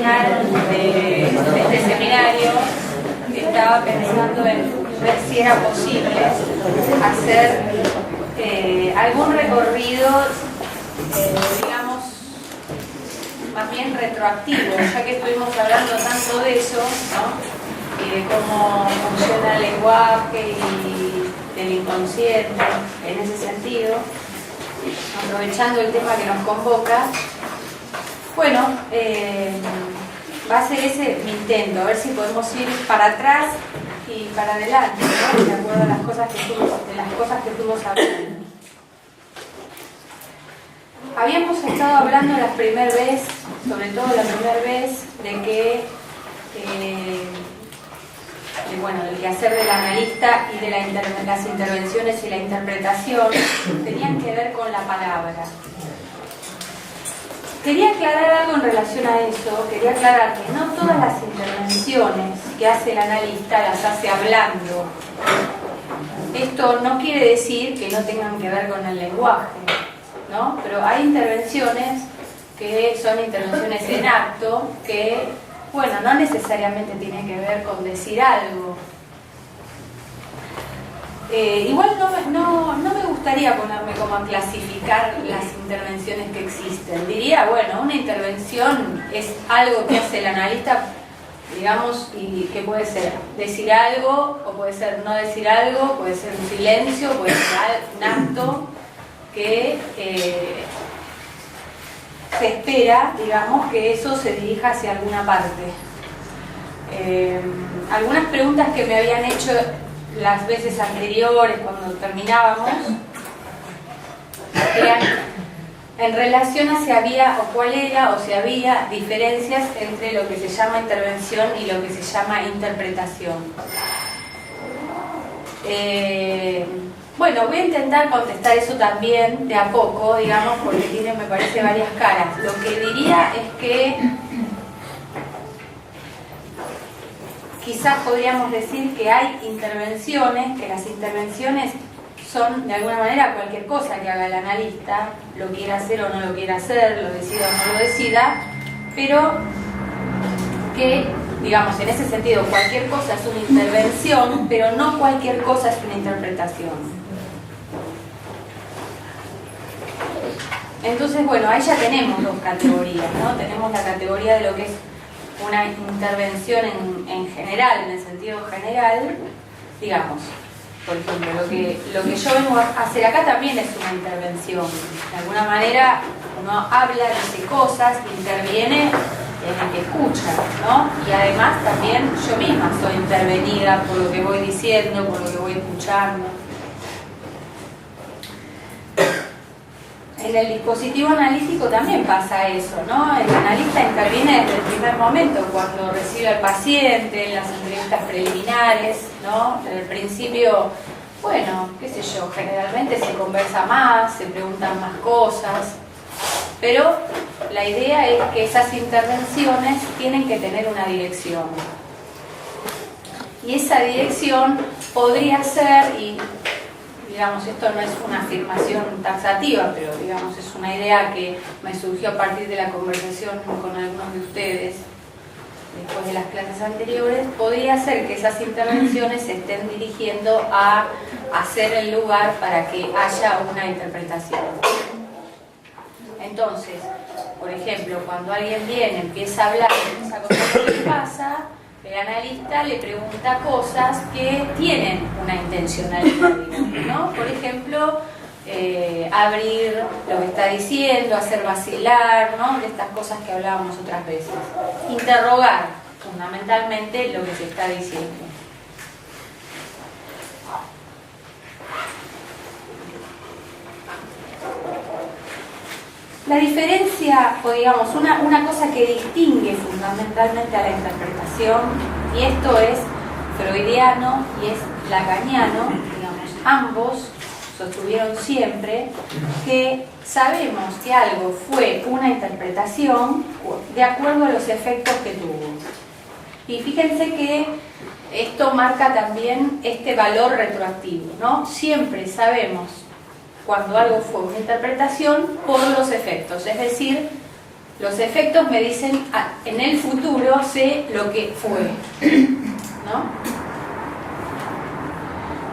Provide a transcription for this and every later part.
final de este seminario estaba pensando en ver si era posible hacer algún recorrido, digamos, más bien retroactivo, ya que estuvimos hablando tanto de eso, ¿no? Y de cómo funciona el lenguaje y del inconsciente en ese sentido, aprovechando el tema que nos convoca. Bueno, va a ser ese mi intento, a ver si podemos ir para atrás y para adelante, ¿no? De acuerdo a las cosas que fuimos hablando. Habíamos estado hablando la primera vez, sobre todo la primera vez, de que bueno, el quehacer del analista y de las intervenciones y la interpretación tenían que ver con la palabra. Quería aclarar algo en relación a eso. Quería aclarar que no todas las intervenciones que hace el analista las hace hablando. Esto no quiere decir que no tengan que ver con el lenguaje, ¿no? Pero hay intervenciones que son intervenciones en acto que, bueno, no necesariamente tienen que ver con decir algo. Igual no me gustaría ponerme como a clasificar las intervenciones que existen. Diría, bueno, una intervención es algo que hace el analista, digamos, y que puede ser decir algo, o puede ser no decir algo, puede ser un silencio, puede ser un acto que se espera, digamos, que eso se dirija hacia alguna parte. Algunas preguntas que me habían hecho las veces anteriores, cuando terminábamos, eran en relación a si había, o cuál era, o si había diferencias entre lo que se llama intervención y lo que se llama interpretación. Bueno, voy a intentar contestar eso también de a poco, digamos, porque tiene, me parece, varias caras. Lo que diría es que quizás podríamos decir que hay intervenciones, que las intervenciones son de alguna manera cualquier cosa que haga el analista, lo quiera hacer o no lo quiera hacer, lo decida o no lo decida, pero que, digamos, en ese sentido cualquier cosa es una intervención, pero no cualquier cosa es una interpretación. Entonces, bueno, ahí ya tenemos dos categorías, ¿no? Tenemos la categoría de lo que es una intervención en general, en el sentido general, digamos, por ejemplo, lo que yo vengo a hacer acá también es una intervención. De alguna manera uno habla, dice cosas, interviene en el que escucha, ¿no? Y además también yo misma soy intervenida por lo que voy diciendo, por lo que voy escuchando. En el dispositivo analítico también pasa eso, ¿no? El analista interviene desde el primer momento, cuando recibe al paciente, en las entrevistas preliminares, ¿no? En el principio, bueno, qué sé yo, generalmente se conversa más, se preguntan más cosas, pero la idea es que esas intervenciones tienen que tener una dirección. Y esa dirección podría ser, y digamos, esto no es una afirmación taxativa, pero digamos, es una idea que me surgió a partir de la conversación con algunos de ustedes después de las clases anteriores, podría ser que esas intervenciones se estén dirigiendo a hacer el lugar para que haya una interpretación. Entonces, por ejemplo, cuando alguien viene, empieza a hablar, empieza a contar lo que pasa, el analista le pregunta cosas que tienen una intencionalidad, ¿no? Por ejemplo, abrir lo que está diciendo, hacer vacilar, ¿no? De estas cosas que hablábamos otras veces. Interrogar, fundamentalmente, lo que se está diciendo. La diferencia, o digamos, una cosa que distingue fundamentalmente a la interpretación, y esto es freudiano y es lacaniano, digamos, ambos sostuvieron siempre que sabemos que algo fue una interpretación de acuerdo a los efectos que tuvo. Y fíjense que esto marca también este valor retroactivo, ¿no? Siempre sabemos cuando algo fue una interpretación por los efectos, es decir, Los efectos me dicen, en el futuro sé lo que fue, ¿no?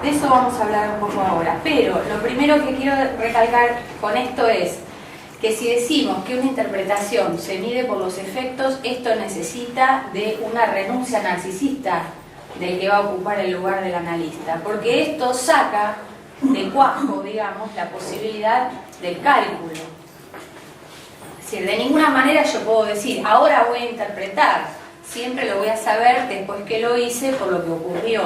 De eso vamos a hablar un poco ahora. Pero lo primero que quiero recalcar con esto es que si decimos que una interpretación se mide por los efectos, esto necesita de una renuncia narcisista del que va a ocupar el lugar del analista, porque esto saca de cuajo, digamos, la posibilidad del cálculo. Es decir, de ninguna manera yo puedo decir, ahora voy a interpretar, siempre lo voy a saber después que lo hice por lo que ocurrió,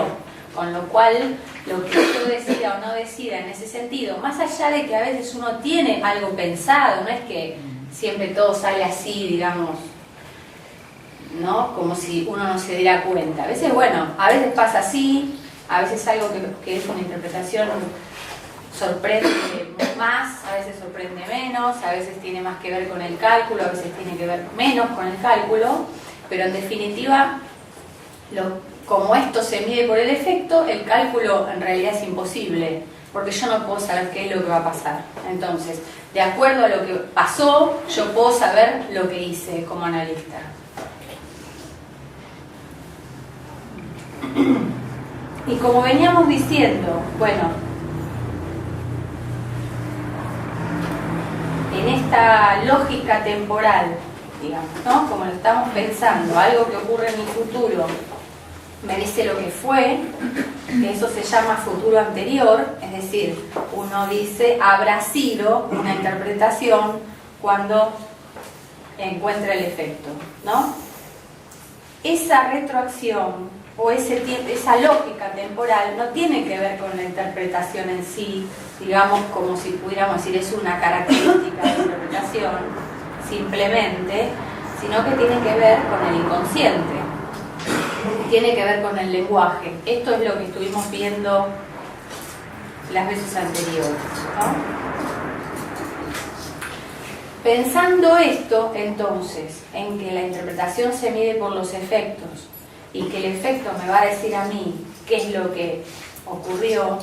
con lo cual lo que yo decida o no decida en ese sentido, más allá de que a veces uno tiene algo pensado, no es que siempre todo sale así, digamos, ¿no? Como si uno no se diera cuenta. A veces, bueno, a veces pasa así, a veces algo que es una interpretación sorprende más, a veces sorprende menos, a veces tiene más que ver con el cálculo, a veces tiene que ver menos con el cálculo, pero en definitiva, como esto se mide por el efecto, el cálculo en realidad es imposible, porque yo no puedo saber qué es lo que va a pasar. Entonces, de acuerdo a lo que pasó, yo puedo saber lo que hice como analista. Y como veníamos diciendo, bueno, en esta lógica temporal, digamos, ¿no? Como lo estamos pensando, algo que ocurre en mi futuro me dice lo que fue, que eso se llama futuro anterior, es decir, uno dice habrá sido una interpretación cuando encuentra el efecto, ¿no? Esa retroacción o esa lógica temporal no tiene que ver con la interpretación en sí, digamos, como si pudiéramos decir es una característica de interpretación simplemente, sino que tiene que ver con el inconsciente, tiene que ver con el lenguaje. Esto es lo que estuvimos viendo las veces anteriores, ¿no? Pensando esto, entonces, en que la interpretación se mide por los efectos y que el efecto me va a decir a mí qué es lo que ocurrió,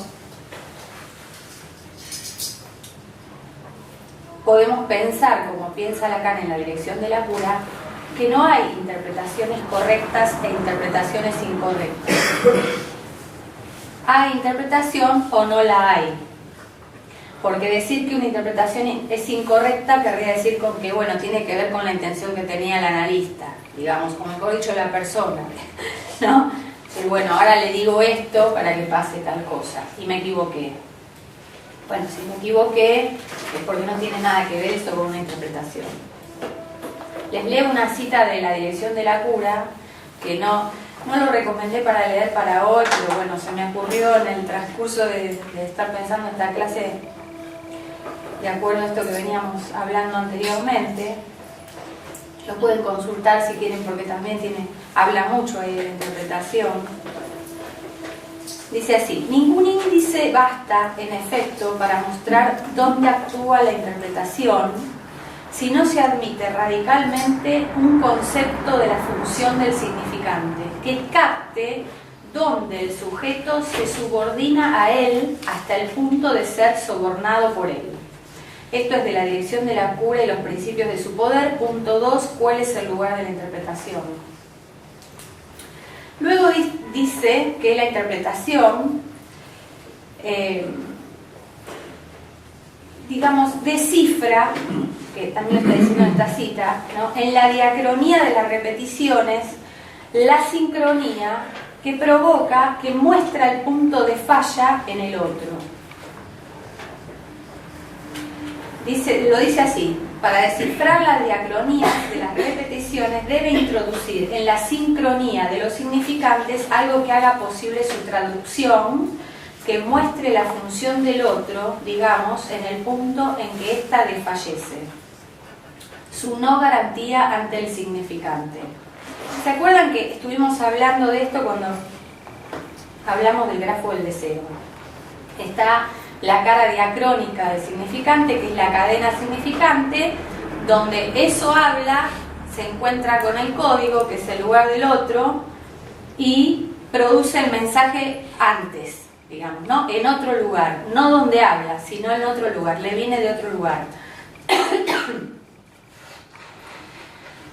podemos pensar, como piensa Lacan en La dirección de la cura, que no hay interpretaciones correctas e interpretaciones incorrectas. ¿Hay interpretación o no la hay? Porque decir que una interpretación es incorrecta querría decir con que, bueno, tiene que ver con la intención que tenía el analista, digamos, o mejor dicho, la persona, ¿no? Y bueno, ahora le digo esto para que pase tal cosa, y me equivoqué. Bueno, si me equivoqué es porque no tiene nada que ver eso con una interpretación. Les leo una cita de La dirección de la cura, que no lo recomendé para leer para hoy, pero bueno, se me ocurrió en el transcurso de estar pensando en esta clase, de acuerdo a esto que veníamos hablando anteriormente. Lo pueden consultar si quieren, porque también habla mucho ahí de la interpretación. Dice así: ningún índice basta, en efecto, para mostrar dónde actúa la interpretación, si no se admite radicalmente un concepto de la función del significante, que capte dónde el sujeto se subordina a él hasta el punto de ser sobornado por él. Esto es de La dirección de la cura y los principios de su poder. Punto 2. ¿Cuál es el lugar de la interpretación? Luego dice que la interpretación, digamos, descifra, que también lo está diciendo en esta cita, ¿no?, en la diacronía de las repeticiones, la sincronía que provoca, que muestra el punto de falla en el otro. Lo dice así: para descifrar la diacronía de las repeticiones debe introducir en la sincronía de los significantes algo que haga posible su traducción, que muestre la función del otro, digamos, en el punto en que ésta desfallece. Su no garantía ante el significante. ¿Se acuerdan que estuvimos hablando de esto cuando hablamos del grafo del deseo? Está la cara diacrónica del significante, que es la cadena significante, donde eso habla, se encuentra con el código, que es el lugar del otro, y produce el mensaje antes, digamos, ¿no? En otro lugar, no donde habla, sino en otro lugar, le viene de otro lugar.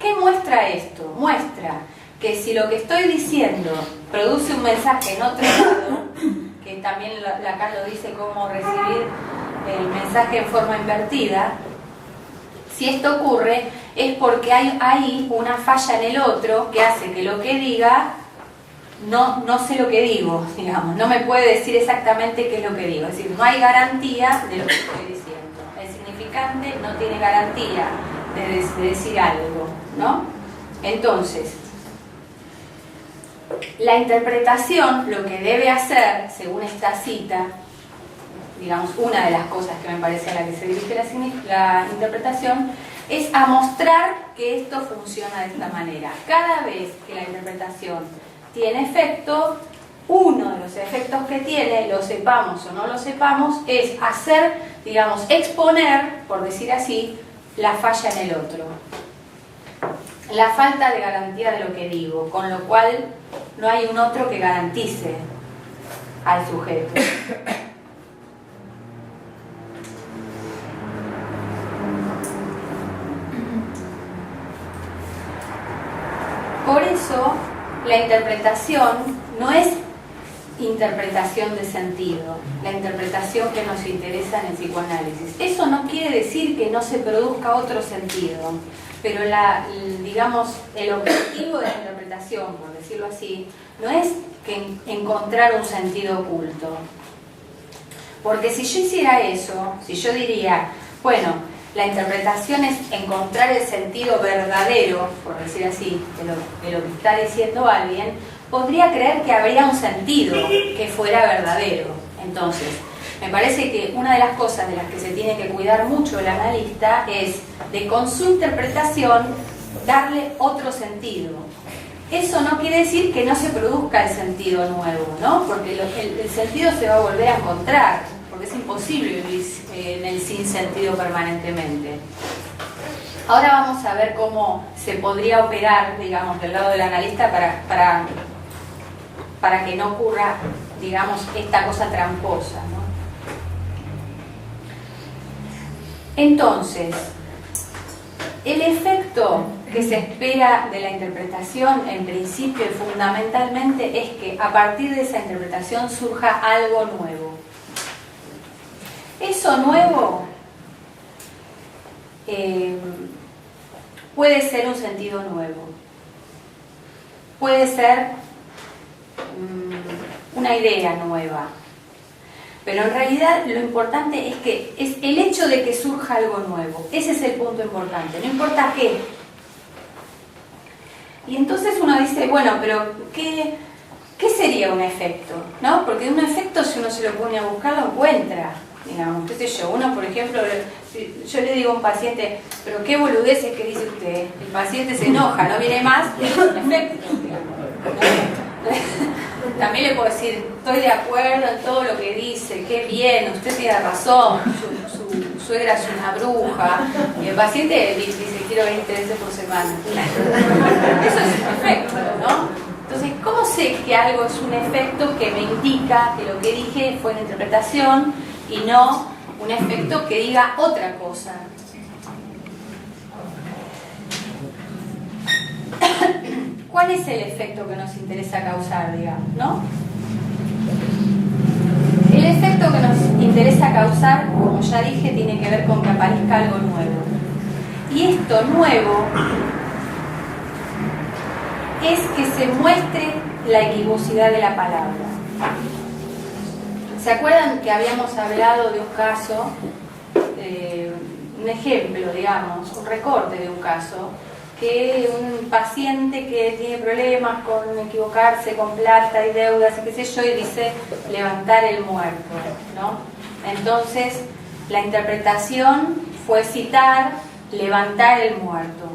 ¿Qué muestra esto? Muestra que si lo que estoy diciendo produce un mensaje en otro lado, que también Lacan lo dice como recibir el mensaje en forma invertida, si esto ocurre es porque hay ahí una falla en el otro que hace que lo que diga no sé lo que digo, digamos, no me puede decir exactamente qué es lo que digo, es decir, no hay garantía de lo que estoy diciendo, el significante no tiene garantía de decir algo, ¿no? Entonces, la interpretación lo que debe hacer, según esta cita, digamos, una de las cosas que me parece a la que se dirige la interpretación, es a mostrar que esto funciona de esta manera. Cada vez que la interpretación tiene efecto, uno de los efectos que tiene, lo sepamos o no lo sepamos, es hacer, digamos, exponer, por decir así, la falla en el otro. La falta de garantía de lo que digo, con lo cual no hay un otro que garantice al sujeto. Por eso, la interpretación no es interpretación de sentido, la interpretación que nos interesa en el psicoanálisis. Eso no quiere decir que no se produzca otro sentido, pero digamos, el objetivo de la interpretación, por decirlo así, no es que encontrar un sentido oculto. Porque si yo hiciera eso, si yo diría, bueno, la interpretación es encontrar el sentido verdadero, por decir así, de lo que está diciendo alguien, podría creer que habría un sentido que fuera verdadero. Entonces, me parece que una de las cosas de las que se tiene que cuidar mucho el analista es de con su interpretación darle otro sentido. Eso no quiere decir que no se produzca el sentido nuevo, ¿no? Porque el sentido se va a volver a encontrar, porque es imposible vivir en el sinsentido permanentemente. Ahora vamos a ver cómo se podría operar, digamos, del lado del analista para que no ocurra, digamos, esta cosa tramposa, ¿no? Entonces, el efecto que se espera de la interpretación, en principio y fundamentalmente, es que a partir de esa interpretación surja algo nuevo. Eso nuevo puede ser un sentido nuevo, puede ser una idea nueva, pero en realidad lo importante es que es el hecho de que surja algo nuevo. Ese es el punto importante, no importa qué. Y entonces uno dice, bueno, pero ¿qué sería un efecto? ¿No? Porque un efecto, si uno se lo pone a buscar, lo encuentra. Digamos, qué sé yo, uno por ejemplo, si yo le digo a un paciente, pero qué boludeces que dice usted, el paciente se enoja, no viene más, es un efecto, digamos, ¿no? También le puedo decir, estoy de acuerdo en todo lo que dice, qué bien, usted tiene razón, su suegra es una bruja, y el paciente dice, quiero 20 veces por semana. Eso es un efecto, ¿no? Entonces, ¿cómo sé que algo es un efecto que me indica que lo que dije fue una interpretación y no un efecto que diga otra cosa? ¿Cuál es el efecto que nos interesa causar, digamos, no? El efecto que nos interesa causar, como ya dije, tiene que ver con que aparezca algo nuevo. Y esto nuevo es que se muestre la equivocidad de la palabra. ¿Se acuerdan que habíamos hablado de un caso, un ejemplo, digamos, un recorte de un caso, que un paciente que tiene problemas con equivocarse, con plata y deudas y qué sé yo, y dice levantar el muerto, ¿no? Entonces, la interpretación fue citar levantar el muerto.